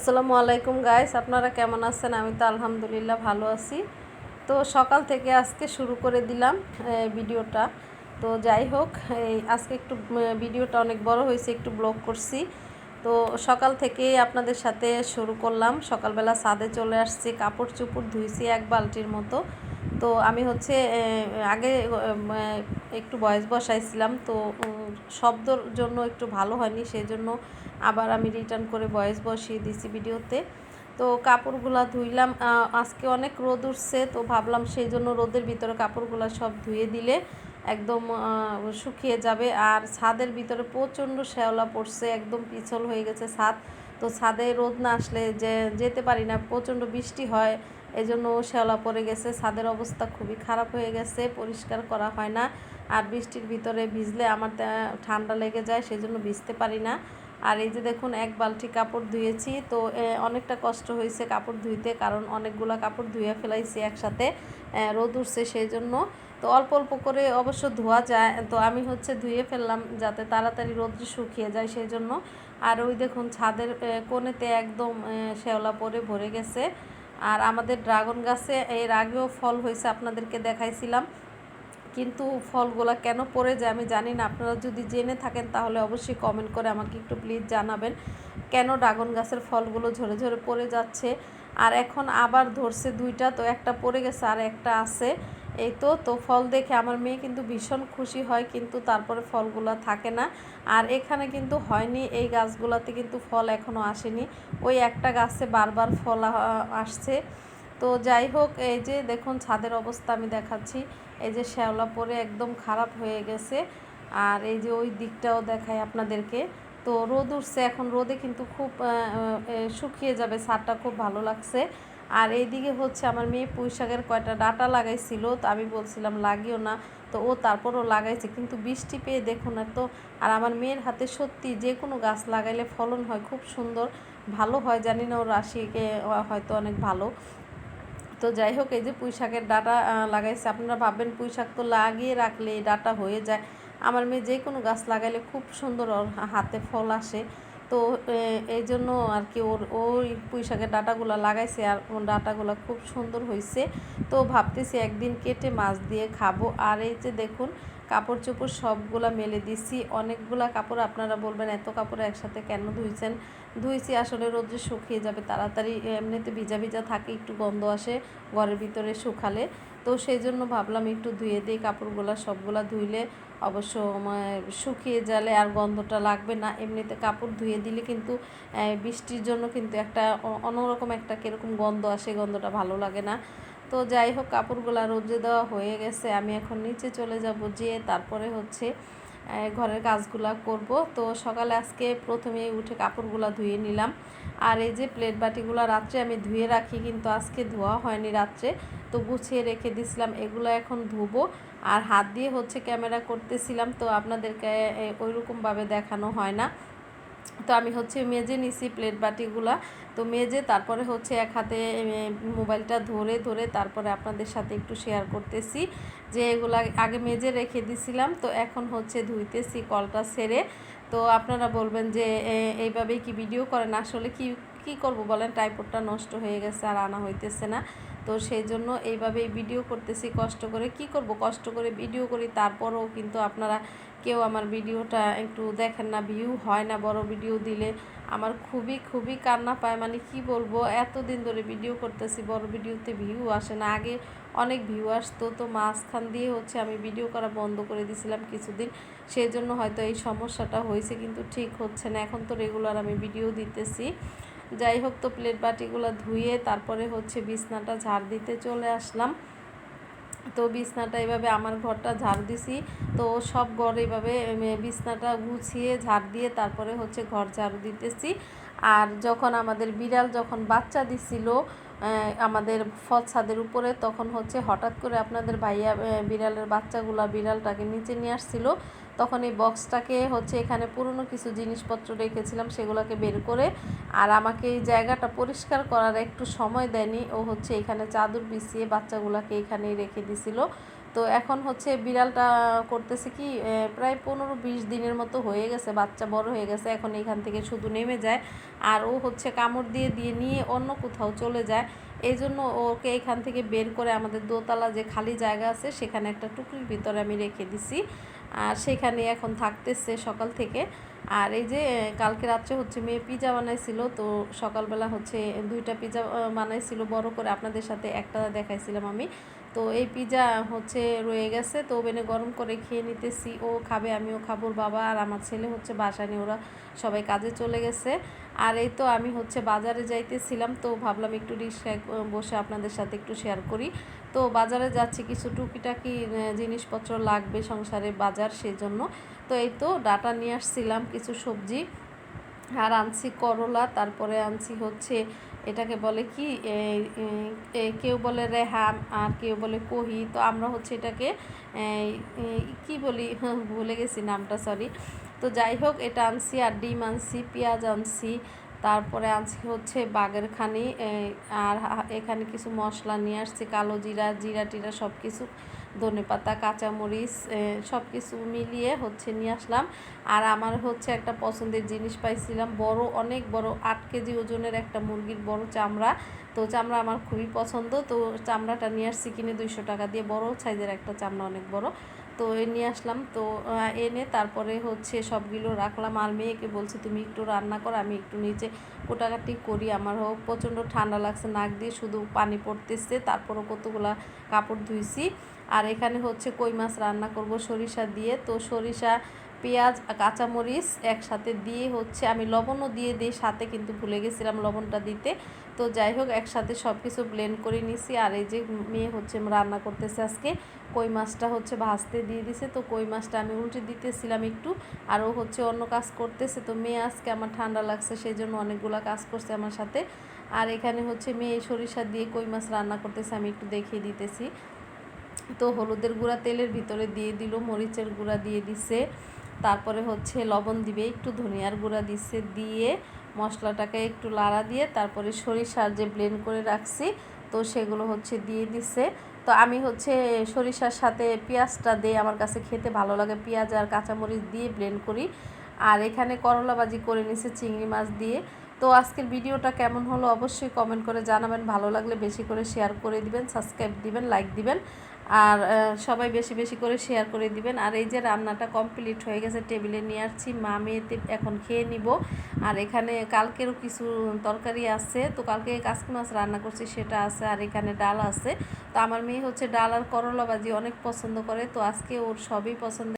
আসসালামু আলাইকুম গাইস, আপনারা কেমন আছেন? আমি তো আলহামদুলিল্লাহ ভালো আছি। তো সকাল থেকে আজকে শুরু করে দিলাম ভিডিওটা। তো যাই হোক, আজকে একটু ভিডিওটা অনেক বড় হয়েছে, একটু ব্লগ করছি। তো সকাল থেকেই আপনাদের সাথে শুরু করলাম। সকালবেলা ছাদে চলে আসছি, কাপড় চোপড় ধুইছি এক বালতির মতো। তো আমি হচ্ছে আগে একটু ভয়েস বসাইছিলাম, তো শব্দর জন্য একটু ভালো হয়নি, সেই জন্য আবার আমি রিটার্ন করে ভয়েস বসিয়ে দিছি ভিডিওতে। তো কাপড়গুলা ধুইলাম, আজকে অনেক রোদ উঠছে, তো ভাবলাম সেই জন্য রোদের ভিতরে কাপড়গুলো সব ধুয়ে দিলে একদম শুকিয়ে যাবে। আর ছাদের ভিতরে প্রচণ্ড শ্যাওলা পড়ছে, একদম পিছল হয়ে গেছে ছাদ। তো ছাদে রোদ না আসলে যেতে পারি না, প্রচণ্ড বৃষ্টি হয়, এই জন্য শ্যাওলা পড়ে গেছে। ছাদের অবস্থা খুবই খারাপ হয়ে গেছে, পরিষ্কার করা হয় না। আর বৃষ্টির ভিতরে ভিজলে আমার ঠান্ডা লেগে যায়, সেই জন্য ভিজতে পারি না। আর এই যে দেখুন, এক বালতি কাপড় ধুয়েছি। তো অনেকটা কষ্ট হয়েছে কাপড় ধুইতে, কারণ অনেকগুলো কাপড় ধুয়ে ফেলাইছি একসাথে, রোদ উঠছে সেই জন্য। তো অল্প অল্প করে অবশ্য ধোয়া যায়, তো আমি হচ্ছে ধুয়ে ফেললাম যাতে তাড়াতাড়ি রোদ্রে শুকিয়ে যায় সেই জন্য। আর ওই দেখুন, ছাদের কোণেতে একদম শ্যাওলা পরে ভরে গেছে। আর আমাদের ড্রাগন গাছে এর আগেও ফল হয়েছে, আপনাদেরকে দেখাইছিলাম, কিন্তু ফলগুলা কেন পড়ে যায় আমি জানি না। আপনারা যদি জেনে থাকেন তাহলে অবশ্যই কমেন্ট করে আমাকে একটু প্লিজ জানাবেন, কেন ড্রাগন গাছের ফলগুলো ঝরে ঝরে পড়ে যাচ্ছে। আর এখন আবার ধরছে দুইটা, তো একটা পড়ে গেছে আর একটা আছে। এই তো ফল দেখে আমার মেয়ে কিন্তু ভীষণ খুশি হয়, কিন্তু তারপরে ফলগুলো থাকে না। আর এখানে কিন্তু হয়নি, এই গাছগুলোতে কিন্তু ফল এখনও আসেনি, ওই একটা গাছে বারবার ফল আসছে। তো যাই হোক, এই যে দেখুন ছাদের অবস্থা আমি দেখাচ্ছি, এই যে শ্যাওলা পরে একদম খারাপ হয়ে গেছে। আর এই যে ওই দিকটাও দেখাই আপনাদেরকে। তো রোদ উঠছে, এখন রোদে কিন্তু খুব শুকিয়ে যাবে, ছাদটা খুব ভালো লাগছে। আর এইদিকে হচ্ছে আমার মেয়ে পুঁই শাকের কয়টা ডাঁটা লাগাইছিল, তো আমি বলছিলাম লাগিও না, তো ও তারপরও লাগাইছে, কিন্তু বৃষ্টি পেয়ে দেখুন এত। আর আমার মেয়ের হাতে সত্যি যে কোনো গাছ লাগাইলে ফলন হয় খুব সুন্দর, ভালো হয়, জানি না ওর রাশিকে হয়তো অনেক ভালো। তো যাই হোক, এই যে পুঁই শাকের ডাঁটা লাগাইছে। আপনারা ভাববেন পুঁই শাক তো লাগিয়ে রাখলে এই ডাঁটা হয়ে যায়, আমার মেয়ে যে কোনো গাছ লাগাইলে খুব সুন্দর ওর হাতে ফল আসে। তো এই জন্য আর কি ওই পুঁই শাকের ডাঁটাগুলো লাগাইছে, আর ডাঁটাগুলো খুব সুন্দর হয়েছে। তো ভাবতেছি একদিন কেটে মাছ দিয়ে খাবো। আর এই যে দেখুন, কাপড় চোপড় সবগুলা মেলে দিছি, অনেকগুলা কাপড়। আপনারা বলবেন এত কাপড় একসাথে কেন ধুইছেন? ধুইছি আসলে রোদ্রে শুকিয়ে যাবে তাড়াতাড়ি, এমনিতে ভিজা ভিজা থাকে, একটু গন্ধ আসে ঘরের ভিতরে শুকালে। তো সেই জন্য ভাবলাম একটু ধুয়ে দিই কাপড়গুলো, সবগুলা ধুইলে অবশ্য শুকিয়ে গেলে আর গন্ধটা লাগবে না। এমনিতে কাপড় ধুয়ে দিলে কিন্তু বৃষ্টির জন্য কিন্তু একটা অন্যরকম একটা কীরকম গন্ধ আসে, গন্ধটা ভালো লাগে না। তো যাই হোক, কাপড়গুলো রোদে দেওয়া হয়ে গেছে, আমি এখন নিচে চলে যাব, যেয়ে তারপরে হচ্ছে ঘরের কাজগুলো করব। তো সকালে আজকে প্রথমেই উঠে কাপড়গুলো ধুয়ে নিলাম। আর এই যে প্লেট বাটিগুলো রাত্রে আমি ধুয়ে রাখি, কিন্তু আজকে ধোয়া হয়নি রাত্রে, তো গুছিয়ে রেখে দিয়েছিলাম, এগুলো এখন ধুবো। আর হাত দিয়ে হচ্ছে ক্যামেরা করতেছিলাম, তো আপনাদেরকে ওইরকমভাবে দেখানো হয় না। তো আমি হচ্ছে মেজে নিছি প্লেট বাটিগুলা। তো মেজে তারপরে হচ্ছে এক হাতে মোবাইলটা ধরে ধরে তারপরে আপনাদের সাথে একটু শেয়ার করতেছি যে এগুলা আগে মেজে রেখে দিছিলাম, তো এখন হচ্ছে ধুইতেছি কলটা ছেড়ে। তো আপনারা বলবেন যে এইভাবেই কি ভিডিও করেন? আসলে কি করব বলেন, ট্রাইপডটা নষ্ট হয়ে গেছে আর আনা হইতেছে না। তো সেই জন্য এইভাবেই ভিডিও করতেছি কষ্ট করে। কি করব, কষ্ট করে ভিডিও করি, তারপরও কিন্তু আপনারা কেউ আমার ভিডিওটা একটু দেখেন না, ভিউ হয় না। বড় ভিডিও দিলে আমার খুবই খুবই কান্না পায়, মানে কি বলবো, এতদিন ধরে ভিডিও করতেছি, বড় ভিডিওতে ভিউ আসে না। আগে অনেক ভিউ আসতো, তো মাঝখান দিয়ে হচ্ছে আমি ভিডিও করা বন্ধ করে দিয়েছিলাম কিছুদিন, সেই জন্য হয়তো এই সমস্যাটা হয়েছে, কিন্তু ঠিক হচ্ছে না। এখন তো রেগুলার আমি ভিডিও দিতেছি। যাই হোক, তো প্লেট বাটিগুলো ধুয়ে তারপরে হচ্ছে বিছনাটা ঝাড় দিতে চলে আসলাম। তো বিছনাটা এইভাবে আমার ঘরটা ঝাড় দিছি, তো সব ঘর এইভাবে বিছনাটা গুছিয়ে ঝাড় দিয়ে তারপরে হচ্ছে ঘর ঝাড়ু দিতেছি। আর যখন আমাদের বিড়াল যখন বাচ্চা দিছিল আমাদের ছাদের উপরে, তখন হচ্ছে হঠাৎ করে আপনাদের ভাইয়া বিড়ালের বিড়ালটাকে নিচে নিয়ে আসছিল। তখন এই বক্সটাকে হচ্ছে এখানে পুরনো কিছু জিনিসপত্র রেখেছিলাম, সেগুলোকে বের করে, আর আমাকে এই জায়গাটা পরিষ্কার করার একটু সময় দেয়নি, ও হচ্ছে এখানে চাদর বিছিয়ে বাচ্চাগুলোকে এখানেই রেখে দিছিল। তো এখন হচ্ছে বিড়ালটা করতেছে কি প্রায় 15-20 দিনের মতো হয়ে গেছে, বাচ্চা বড় হয়ে গেছে, এখন এখান থেকে শুধু নেমে যায় আর ও হচ্ছে কামড় দিয়ে দিয়ে নিয়ে অন্য কোথাও চলে যায়। এই জন্য ওকে এখান থেকে বের করে আমাদের দোতলা যে খালি জায়গা আছে সেখানে একটা টুকরির ভিতরে আমি রেখে দিছি, আর সেখানে এখন থাকতেছে সকাল থেকে। আর এই যে কালকে রাত্রে হচ্ছে মেয়ে পিজা বানাইছিল, তো সকালবেলা হচ্ছে 2টা পিজা বানাইছিল বড় করে, আপনাদের সাথে একটা দেখাইছিলাম আমি। তো এই পিজা হচ্ছে রয়ে গেছে, তো ওভেনে গরম করে খেয়ে নিতেছি, ও খাবে আমিও খাবো, ওর বাবা আর আমার ছেলে হচ্ছে বাসায় নিয়ে ওরা সবাই কাজে চলে গেছে। আর এই তো আমি হচ্ছে বাজারে যাইতেছিলাম, তো ভাবলাম একটু রিক্সায় বসে আপনাদের সাথে একটু শেয়ার করি। তো বাজারে যাচ্ছি, কিছু টুকিটাকি জিনিসপত্র লাগবে সংসারে বাজার, সেজন্য। তো এই তো ডাটা নিয়ে আসছিলাম, কিছু সবজি, আর আনছি করলা, তারপরে আনছি হচ্ছে এটাকে বলে কি কেউ বলে রেহাম আর কেউ বলে কহি, তো আমরা হচ্ছে এটাকে কি বলি ভুলে গেছি নামটা, সরি। তো যাই হোক এটা আনছি, আর ডিম আনছি, পেঁয়াজ আনছি, তারপরে আনছি হচ্ছে বাগের খানি, আর এখানে কিছু মশলা নিয়ে আসছি, কালো জিরা, জিরা টিরা সব কিছু, ধনেপাতা, কাঁচামরিচ, সব কিছু মিলিয়ে হচ্ছে নিয়ে আসলাম। আর আমার হচ্ছে একটা পছন্দের জিনিস পাইছিলাম, বড়, অনেক বড়, 8 কেজি ওজনের একটা মুরগির বড় চামড়া। তো চামড়া আমার খুবই পছন্দ, তো চামড়াটা নিয়ে আসছি কিনে 200 টাকা দিয়ে, বড় সাইজের একটা চামড়া, অনেক বড়। তো নিয়ে আসলাম, তো এনে তারপরে হচ্ছে সবগুলো রাখলাম, আর মেয়েকে বলছি তুমি একটু রান্না কর, আমি একটু নিচে কোটাকাটি করি, আমার হোক প্রচণ্ড ঠান্ডা লাগছে, নাক দিয়ে শুধু পানি পড়তেছে, তারপরও কতগুলা কাপড় ধুইছি। আর এখানে হচ্ছে কই মাছ রান্না করব সরিষা দিয়ে, তো সরিষা, পেঁয়াজ, কাঁচামরিচ একসাথে দিয়ে হচ্ছে আমি লবণও দিয়ে দিই সাথে, কিন্তু ভুলে গেছিলাম লবণটা দিতে। তো যাই হোক একসাথে সব কিছু ব্লেন্ড করে নিছি। আর এই যে মেয়ে হচ্ছে রান্না করতেছে আজকে, কই মাছটা হচ্ছে ভাজতে দিয়ে দিছে, তো কই মাছটা আমি উল্টে দিতেছিলাম একটু, আর ও হচ্ছে অন্য কাজ করতেছে। তো মেয়ে আজকে আমার ঠান্ডা লাগছে সেই জন্য অনেকগুলো কাজ করছে আমার সাথে। আর এখানে হচ্ছে মেয়ে সরিষা দিয়ে কই মাছ রান্না করতেছে, আমি একটু দেখিয়ে দিতেছি। তো হলুদের গুঁড়া তেলের ভিতরে দিয়ে দিল, মরিচের গুঁড়া দিয়ে দিছে, তারপরে হচ্ছে লবণ দিবে, একটু ধনিয়ার গুঁড়া দিছে, দিয়ে মশলাটাকে একটু লাড়া দিয়ে তারপরে সরিষার যে ব্লেন্ড করে রাখছি তো সেগুলো হচ্ছে দিয়ে দিছে। তো আমি হচ্ছে সরিষার সাথে পেঁয়াজটা দিয়ে, আমার কাছে খেতে ভালো লাগে, পেঁয়াজ আর কাঁচামরিচ দিয়ে ব্লেন্ড করি। আর এখানে করলা ভাজি করে নিছে চিংড়ি মাছ দিয়ে। তো আজকের ভিডিওটা কেমন হলো অবশ্যই কমেন্ট করে জানাবেন, ভালো লাগলে বেশি করে শেয়ার করে দিবেন, সাবস্ক্রাইব দিবেন, লাইক দিবেন, আর সবাই বেশি বেশি করে শেয়ার করে দিবেন। আর এই যে রান্নাটা কমপ্লিট হয়ে গেছে, টেবিলে নিয়ে আসছি, মা মেয়েতে এখন খেয়ে নিব। আর এখানে কালকেরও কিছু তরকারি আছে, তো কালকে কাসকি মাছ রান্না করছি সেটা আছে, আর এখানে ডাল আছে। তো আমার মেয়ে হচ্ছে ডাল আর করলা ভাজি অনেক পছন্দ করে, তো আজকে ওর সবই পছন্দ।